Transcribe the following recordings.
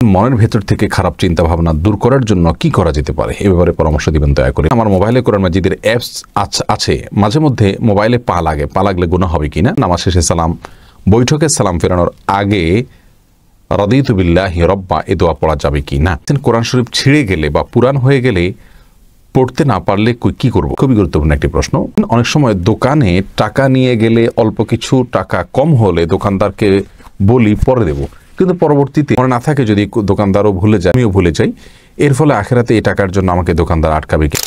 মনের ভেতর থেকে খারাপ চিন্তা ভাবনা দূর করার জন্য কি করা যেতে পারে এ ব্যাপারে পরামর্শ দিবেন দয়া করে। আমার মোবাইলে কোরআন মাজিদের অ্যাপস আছে, মাঝে মধ্যে মোবাইলে পা লাগলে গুনাহ হবে কিনা, নামাজ শেষে সালাম, বৈঠকে সালাম ফেরানোর আগে রাদিতু বিল্লাহি রব্বা এ দোয়া পড়া যাবে কি না। কোরআন শরীফ ছিঁড়ে গেলে বা পুরান হয়ে গেলে পড়তে না পারলে কি করব, খুবই গুরুত্বপূর্ণ একটি প্রশ্ন। অনেক সময় দোকানে টাকা নিয়ে গেলে অল্প কিছু টাকা কম হলে দোকানদারকে বলি পরে দেব, কিন্তু পরবর্তীতে মনে না থাকে যদি দোকানদারও ভুলে যায়, আমিও ভুলে যাই, এর ফলে আখেরাতে এই টাকার জন্য আমাকে দোকানদার আটকাবে কি।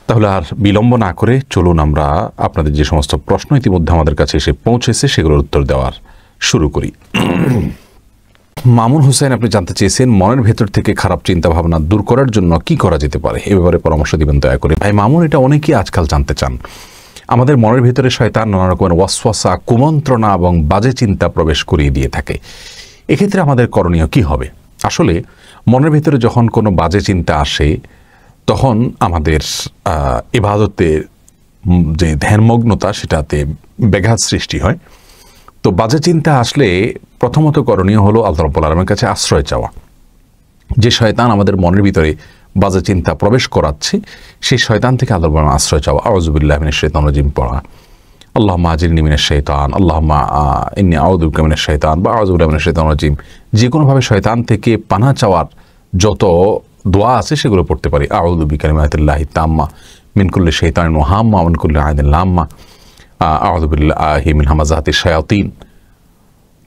তাহলে আর বিলম্ব না করে চলুন আমরা আপনাদের যে সমস্ত প্রশ্ন ইতিমধ্যে আমাদের কাছে এসে পৌঁছেছে সেগুলোর উত্তর দেওয়ার শুরু করি। মামুন হোসেন আপনি জানতে চেয়েছেন মনের ভেতর থেকে খারাপ চিন্তা ভাবনা দূর করার জন্য কি করা যেতে পারে এ ব্যাপারে পরামর্শ দিবেন দয়া করে। ভাই মামুন, এটা অনেকেই আজকাল জানতে চান। আমাদের মনের ভিতরে শয়তান নানা রকমের ওয়াসওয়াসা, কুমন্ত্রণা এবং বাজে চিন্তা প্রবেশ করিয়ে দিয়ে থাকে। এক্ষেত্রে আমাদের করণীয় কি হবে? আসলে মনের ভিতরে যখন কোনো বাজে চিন্তা আসে তখন আমাদের ইবাদতের যে ধ্যানমগ্নতা সেটাতে ব্যাঘাত সৃষ্টি হয়। তো বাজে চিন্তা আসলে প্রথমত করণীয় হলো আল্লাহ রাব্বুল আলামিনের কাছে আশ্রয় চাওয়া। যে শয়তান আমাদের মনের ভিতরে বাজে চিন্তা প্রবেশ করাচ্ছে সেই শয়তান থেকে আল্লাহর রাব্বুল আলামিনের আশ্রয় চাওয়া। আউযু বিল্লাহি মিনাশ শাইতানির রাজিম পড়া, আল্লাহুম্মা আজিরনি মিনাশ শাইতান, আল্লাহুম্মা ইন্নী আউযু বিকা মিনাশ শাইতান বা আউযু বিল্লাহি মিনাশ শাইতানির রাজিম। যে কোনোভাবে শয়তান থেকে পানাহ চাওয়ার যত দোয়া আছে সেগুলো পড়তে পারি। আউযু বিকালিমাতিল্লাহি তাম্মা মিন কুল্লি শাইতানিন ওয়া হাম্মা ওয়া মিন কুল্লি আইনিন লাম্মা, আউযু বিল্লাহি মিন হামাযাতিশ শায়াতিন।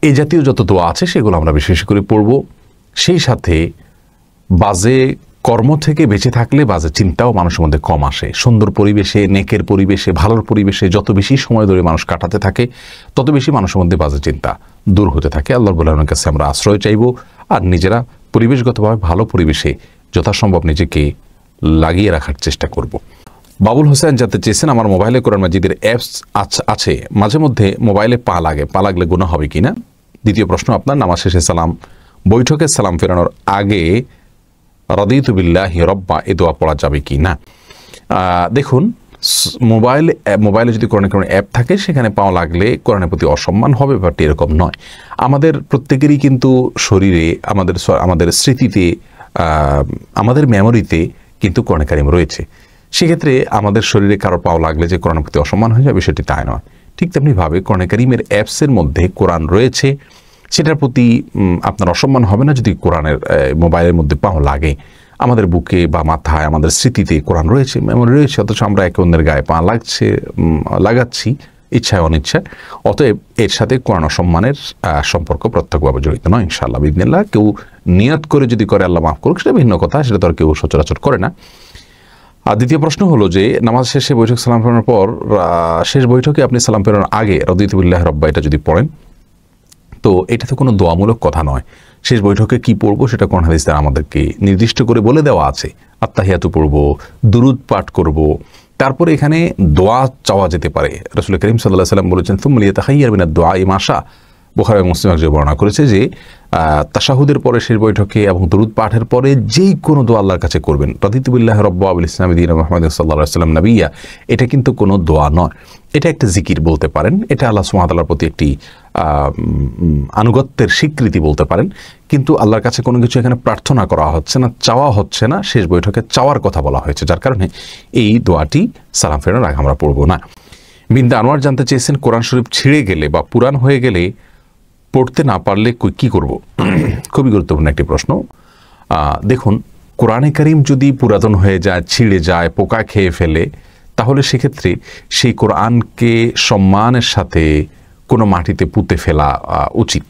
এই জাতীয় যত দোয়া আছে সেগুলো আমরা বিশেষ করে পড়ব। সেই সাথে বাজে কর্ম থেকে বেঁচে থাকলে বাজে চিন্তাও মানুষের মধ্যে কম আসে। সুন্দর পরিবেশে, নেকের পরিবেশে, ভালোর পরিবেশে যত বেশি সময় ধরে মানুষ কাটাতে থাকে তত বেশি মানুষের মধ্যে বাজে চিন্তা দূর হতে থাকে। আল্লাহ রাব্বুল আলামিনের কাছে আমরা আশ্রয় চাইব আর নিজেরা পরিবেশগতভাবে ভালো পরিবেশে যথাসম্ভব নিজেকে লাগিয়ে রাখার চেষ্টা করব। বাবুল হোসেন জানতে চেয়েছেন আমার মোবাইলে কোরআন মাজিদের অ্যাপস আছে, মাঝে মধ্যে মোবাইলে পা লাগলে গুনাহ হবে কিনা। দ্বিতীয় প্রশ্ন আপনার, নামাজ শেষে সালাম, বৈঠকে সালাম ফেরানোর আগে রাদিতু বিল্লাহি রব্বা এ দোয়া পড়া যাবে কি না। দেখুন, মোবাইলে যদি কোরআনের কোনো অ্যাপ থাকে সেখানে পাওয়া লাগলে কোরআনের প্রতি অসম্মান হবে, ব্যাপারটি এরকম নয়। আমাদের প্রত্যেকেরই কিন্তু শরীরে, আমাদের স্মৃতিতে, আমাদের মেমোরিতে কিন্তু কোরআন কারীম রয়েছে। সেক্ষেত্রে আমাদের শরীরে কারো পাওয়া লাগলে যে কোরআনের প্রতি অসম্মান হয়ে যাবে সেটি তাই নয়। ঠিক তেমনিভাবে কোরআন কারীমের অ্যাপসের মধ্যে কোরআন রয়েছে, সেটার প্রতি আপনার অসম্মান হবে না যদি কোরআনের মোবাইলের মধ্যে পাওয়া লাগে। আমাদের বুকে বা মাথায়, আমাদের স্মৃতিতে কোরআন রয়েছে, মেমোরি রয়েছে, অথচ আমরা একে অন্যের গায়ে পা লাগাচ্ছি ইচ্ছায় অনিচ্ছায়। অতএব এর সাথে কোরআন অসম্মানের সম্পর্ক প্রত্যক্ষভাবে জড়িত নয় ইনশাআল্লাহ বিইذنিল্লাহ। কেউ নিয়ত করে যদি করে আল্লাহ মাফ করুক, সেটা ভিন্ন কথা, সেটা তো আর কেউ সচরাচর করে না। আর দ্বিতীয় প্রশ্ন হলো যে নামাজ শেষে বৈঠক সালাম ফেরানোর পর শেষ বৈঠকে আপনি সালাম ফেরানোর আগে রাদিতু বিল্লাহি রব্বা এটা যদি পড়েন তো এটা তো কোনো দোয়ামূলক কথা নয়। শেষ বৈঠকে কি পড়বো সেটা কোরআন হাদিসে আমাদেরকে নির্দিষ্ট করে বলে দেওয়া আছে। আত্তাহিয়াতু পড়বো, দুরুদ পাঠ করব, তারপরে এখানে দোয়া চাওয়া যেতে পারে। রাসূল করিম সাল্লাল্লাহু আলাইহি ওয়াসাল্লাম বলেছেন সুম্মা লিয়াতাখায়্যার মিনাদ দুআই মা শা। বুখারী এবং মুসলিম যে বর্ণনা করেছে যে তাশাহুদের পরে শেষ বৈঠকে এবং দুরুদ পাঠের পরে যেই কোনো দোয়া আল্লাহর কাছে করবেন। রাদিতু বিল্লাহি রাব্বা ওয়া বিল ইসলামি দীনা মুহাম্মাদিন সাল্লাল্লাহু আলাইহি ওয়াসাল্লাম নবিয়্যা, এটা কিন্তু কোনো দোয়া নয়, এটা একটা জিকির বলতে পারেন। এটা আল্লাহ সুবহানাহু ওয়া তাআলার প্রতি একটি আনুগত্যের স্বীকৃতি বলতে পারেন। কিন্তু আল্লাহর কাছে কোনো কিছু এখানে প্রার্থনা করা হচ্ছে না, চাওয়া হচ্ছে না। শেষ বৈঠকে চাওয়ার কথা বলা হয়েছে, যার কারণে এই দোয়াটি সালাম ফেরানোর আগে আমরা পড়ব না। বিন্দা আনোয়ার জানতে চেয়েছেন কোরআন শরীফ ছিঁড়ে গেলে বা পুরান হয়ে গেলে পড়তে না পারলে কি করব। খুবই গুরুত্বপূর্ণ একটি প্রশ্ন। দেখুন, কোরআনে কারীম যদি পুরাতন হয়ে যায়, ছিঁড়ে যায়, পোকা খেয়ে ফেলে, তাহলে সেক্ষেত্রে সেই কোরআনকে সম্মানের সাথে কোনো মাটিতে পুঁতে ফেলা উচিত।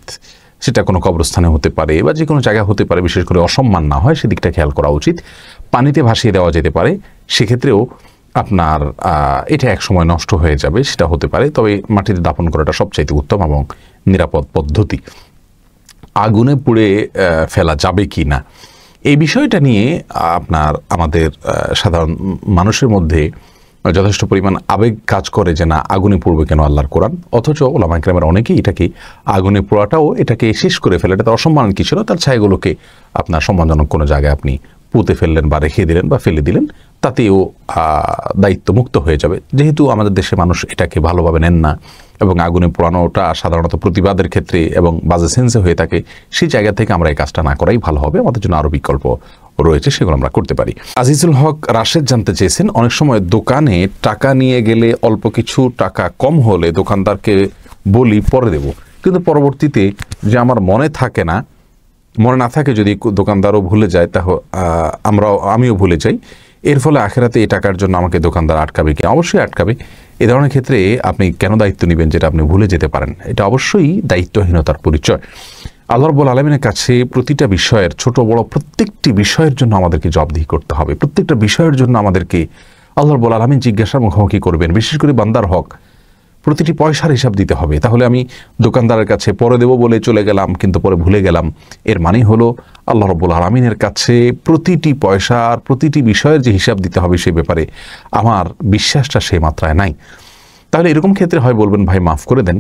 সেটা কোনো কবরস্থানে হতে পারে বা যে কোনো জায়গায় হতে পারে, বিশেষ করে অসম্মান না হয় সেদিকটা খেয়াল করা উচিত। পানিতে ভাসিয়ে দেওয়া যেতে পারে, সেক্ষেত্রেও আপনার এটা এক সময় নষ্ট হয়ে যাবে, সেটা হতে পারে। তবে মাটিতে দাফন করাটা সবচাইতে উত্তম এবং নিরাপদ পদ্ধতি। আগুনে পুড়ে ফেলা যাবে কি না এই বিষয়টা নিয়ে আমাদের সাধারণ মানুষের মধ্যে যথেষ্ট পরিমাণ আবেগ কাজ করে যে না, আগুনে পড়বে কেন আল্লাহর কোরআন। অথচ উলামায়ে কেরামের অনেকেই এটাকে আগুনে পোড়াটাও এটাকে শেষ করে ফেলে, এটা অসম্মান কিছু না, তার ছায়াগুলোকে আপনার সম্মানজনক কোনো জায়গায় আপনি পুঁতে ফেললেন বা রেখে দিলেন বা ফেলে দিলেন, তাতেও দায়িত্ব মুক্ত হয়ে যাবে। যেহেতু আমাদের দেশে মানুষ এটাকে ভালোভাবে নেন না এবং আগুনে পোড়ানোটা সাধারণত প্রতিবাদের ক্ষেত্রে এবং বাজে সেন্সে হয়ে থাকে, সেই জায়গা থেকে আমরা এই কাজটা না করাই ভালো হবে। আমাদের জন্য আরও বিকল্প রয়েছে, সেগুলো আমরা করতে পারি। আজিজুল হক রাশেদ জানতে চেয়েছেন, অনেক সময় দোকানে টাকা নিয়ে গেলে অল্প কিছু টাকা কম হলে দোকানদারকে বলি পরে দেব, কিন্তু পরবর্তীতে যে আমার মনে না থাকে যদি দোকানদারও ভুলে যায়, তাহলে আমিও ভুলে যাই, এর ফলে আখেরাতে এই টাকার জন্য আমাকে দোকানদার আটকাবে কি? অবশ্যই আটকাবে। এ ধরনের ক্ষেত্রে আপনি কেন দায়িত্ব নেবেন যেটা আপনি ভুলে যেতে পারেন? এটা অবশ্যই দায়িত্বহীনতার পরিচয়। আল্লাহ রাব্বুল আলামিনের কাছে প্রতিটা বিষয়ের, ছোট বড় প্রত্যেকটি বিষয়ের জন্য আমাদেরকে জবাবদিহি করতে হবে। প্রত্যেকটা বিষয়ের জন্য আমাদেরকে আল্লাহ রাব্বুল আলামিন জিজ্ঞাসার মুখোমুখি করবেন। বিশেষ করে বান্দার হক, প্রতিটি পয়সার হিসাব দিতে হবে। তাহলে আমি দোকানদারের কাছে পরে দেব বলে চলে গেলাম, কিন্তু পরে ভুলে গেলাম, এর মানে হলো আল্লাহ রাব্বুল আলামিনের কাছে প্রতিটি পয়সার, প্রতিটি বিষয়ের যে হিসাব দিতে হবে সেই ব্যাপারে আমার বিশ্বাসটা সেই মাত্রায় নাই। তাহলে এরকম ক্ষেত্রে হয় বলবেন ভাই মাফ করে দেন,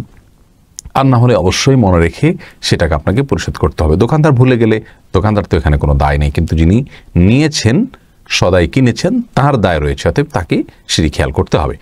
আর না হলে অবশ্যই মনে রেখে সেটাকে আপনাকে পরিশোধ করতে হবে। দোকানদার ভুলে গেলে দোকানদার তো এখানে কোনো দায় নেই, কিন্তু যিনি নিয়েছেন, সদাই কিনেছেন, তার দায় রয়েছে, অতএব তাকে সেটি খেয়াল করতে হবে।